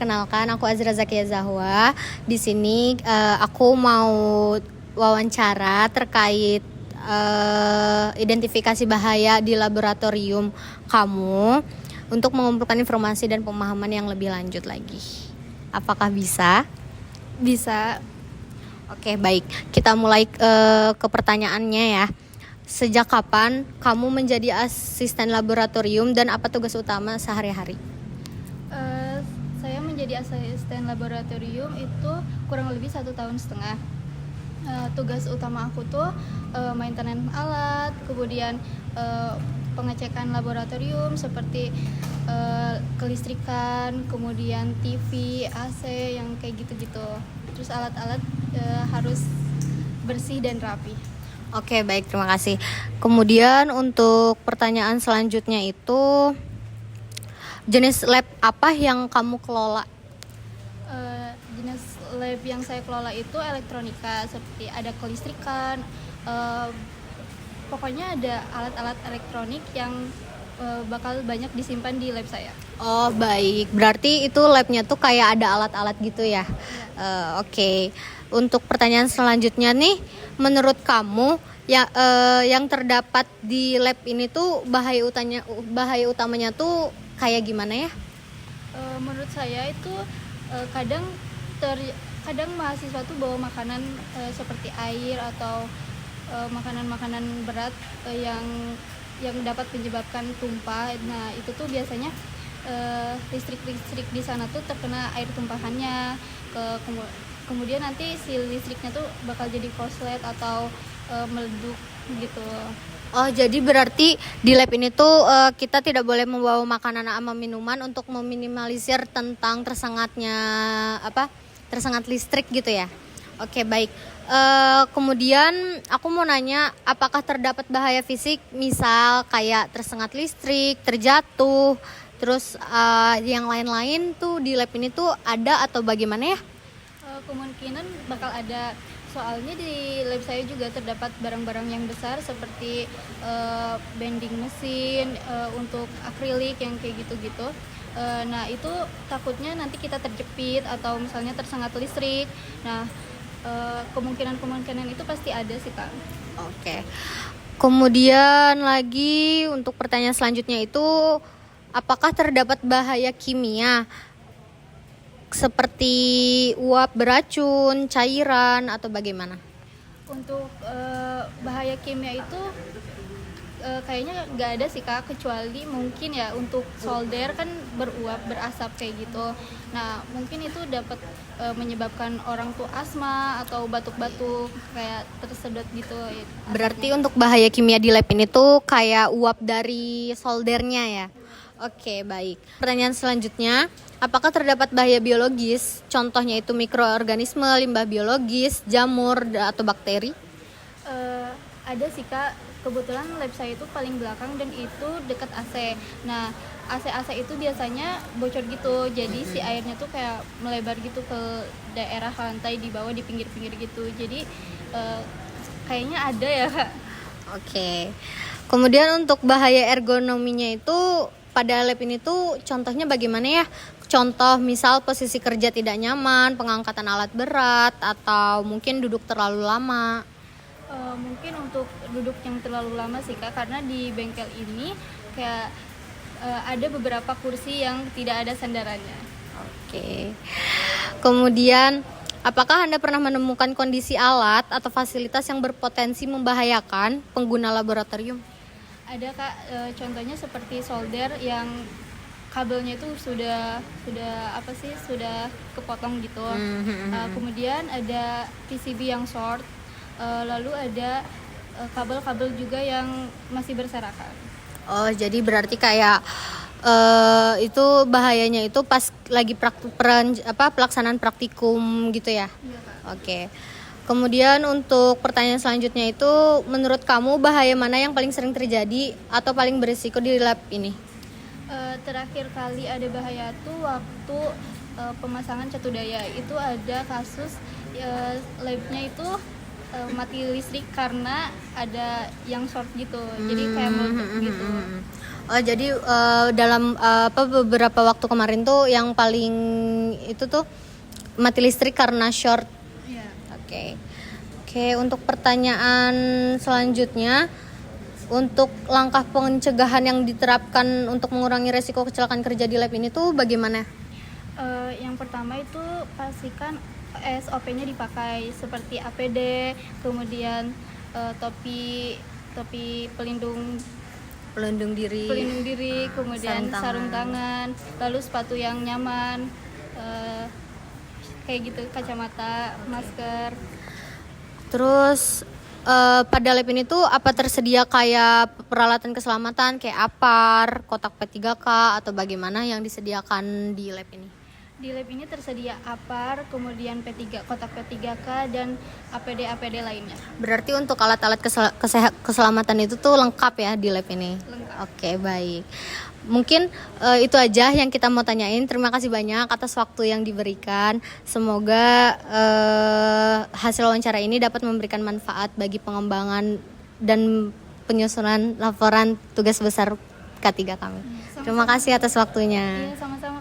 perkenalkan aku Azra Zakia Zahwa. Di sini aku mau wawancara terkait identifikasi bahaya di laboratorium kamu untuk mengumpulkan informasi dan pemahaman yang lebih lanjut lagi. Apakah bisa? Bisa. Oke, baik. Kita mulai ke pertanyaannya ya. Sejak kapan kamu menjadi asisten laboratorium dan apa tugas utama sehari-hari? Saya menjadi asisten laboratorium itu kurang lebih 1,5 tahun. Tugas utama aku tuh maintenance alat, kemudian pengecekan laboratorium seperti kelistrikan, kemudian TV, AC yang kayak gitu-gitu. Terus alat-alat harus bersih dan rapi. Oke, baik, terima kasih. Kemudian untuk pertanyaan selanjutnya itu jenis lab apa yang kamu kelola? Jenis lab yang saya kelola itu elektronika, seperti ada kelistrikan, pokoknya ada alat-alat elektronik yang bakal banyak disimpan di lab saya. Oh, baik. Berarti itu labnya tuh kayak ada alat-alat gitu ya? Oke. Untuk pertanyaan selanjutnya nih, menurut kamu yang terdapat di lab ini tuh bahaya utamanya tuh kayak gimana ya? Menurut saya itu kadang mahasiswa tuh bawa makanan seperti air atau makanan-makanan berat yang dapat menyebabkan tumpah. Nah, itu tuh biasanya listrik di sana tuh terkena air tumpahannya, kemudian nanti si listriknya tuh bakal jadi korslet atau meleduk gitu. Oh, jadi berarti di lab ini tuh kita tidak boleh membawa makanan sama minuman untuk meminimalisir tentang tersengat listrik gitu ya. Oke, baik. Kemudian aku mau nanya, apakah terdapat bahaya fisik, misal kayak tersengat listrik, terjatuh, terus yang lain-lain tuh di lab ini tuh ada atau bagaimana ya? Kemungkinan bakal ada, soalnya di lab saya juga terdapat barang-barang yang besar seperti bending mesin untuk akrilik yang kayak gitu-gitu. Nah, itu takutnya nanti kita terjepit atau misalnya tersengat listrik. Nah, kemungkinan itu pasti ada sih, Kak. Oke. Kemudian lagi untuk pertanyaan selanjutnya itu, apakah terdapat bahaya kimia seperti uap beracun, cairan, atau bagaimana? Untuk bahaya kimia itu kayaknya nggak ada sih, Kak, kecuali mungkin ya untuk solder kan beruap, berasap kayak gitu. Nah, mungkin itu dapat menyebabkan orang tuh asma atau batuk-batuk kayak tersedot gitu. Berarti untuk bahaya kimia di lab ini tuh kayak uap dari soldernya ya? Oke, baik. Pertanyaan selanjutnya, apakah terdapat bahaya biologis? Contohnya itu mikroorganisme, limbah biologis, jamur, atau bakteri? Ada sih, Kak. Kebetulan lab saya itu paling belakang dan itu dekat AC. Nah, AC itu biasanya bocor gitu. Jadi si airnya tuh kayak melebar gitu ke daerah lantai di bawah, di pinggir-pinggir gitu. Jadi kayaknya ada ya, Kak. Oke. Kemudian untuk bahaya ergonominya itu pada lab ini tuh contohnya bagaimana ya? Contoh misal posisi kerja tidak nyaman, pengangkatan alat berat, atau mungkin duduk terlalu lama. Mungkin untuk duduk yang terlalu lama sih, Kak, karena di bengkel ini kayak ada beberapa kursi yang tidak ada sandarannya. Oke. Kemudian, apakah Anda pernah menemukan kondisi alat atau fasilitas yang berpotensi membahayakan pengguna laboratorium? Ada, Kak, contohnya seperti solder yang kabelnya itu sudah kepotong gitu. Kemudian ada PCB yang short, lalu ada kabel-kabel juga yang masih berserakan. Oh, jadi berarti kayak itu bahayanya itu pas lagi pelaksanaan praktikum gitu ya? Iya, Kak. Oke. Kemudian untuk pertanyaan selanjutnya itu, menurut kamu bahaya mana yang paling sering terjadi atau paling berisiko di lab ini? Terakhir kali ada bahaya tuh waktu pemasangan catu daya. Itu ada kasus labnya itu mati listrik karena ada yang short gitu. Jadi kayak meletup gitu. Oh, jadi dalam beberapa waktu kemarin tuh yang paling itu tuh mati listrik karena short. Iya. Oke. Oke, untuk pertanyaan selanjutnya, untuk langkah pencegahan yang diterapkan untuk mengurangi resiko kecelakaan kerja di lab ini tuh bagaimana? Yang pertama itu pastikan SOP-nya dipakai seperti APD, kemudian topi pelindung diri, kemudian sarung tangan, lalu sepatu yang nyaman, kayak gitu, kacamata, masker. Terus pada lab ini tuh apa tersedia kayak peralatan keselamatan kayak APAR, kotak P3K atau bagaimana yang disediakan di lab ini? Di lab ini tersedia APAR, kemudian kotak P3K dan APD lainnya. Berarti untuk alat-alat keselamatan itu tuh lengkap ya di lab ini? Lengkap. Oke, baik. Mungkin itu aja yang kita mau tanyain. Terima kasih banyak atas waktu yang diberikan. Semoga hasil wawancara ini dapat memberikan manfaat bagi pengembangan dan penyusunan laporan tugas besar K3 kami. Terima kasih atas waktunya. Iya, sama-sama.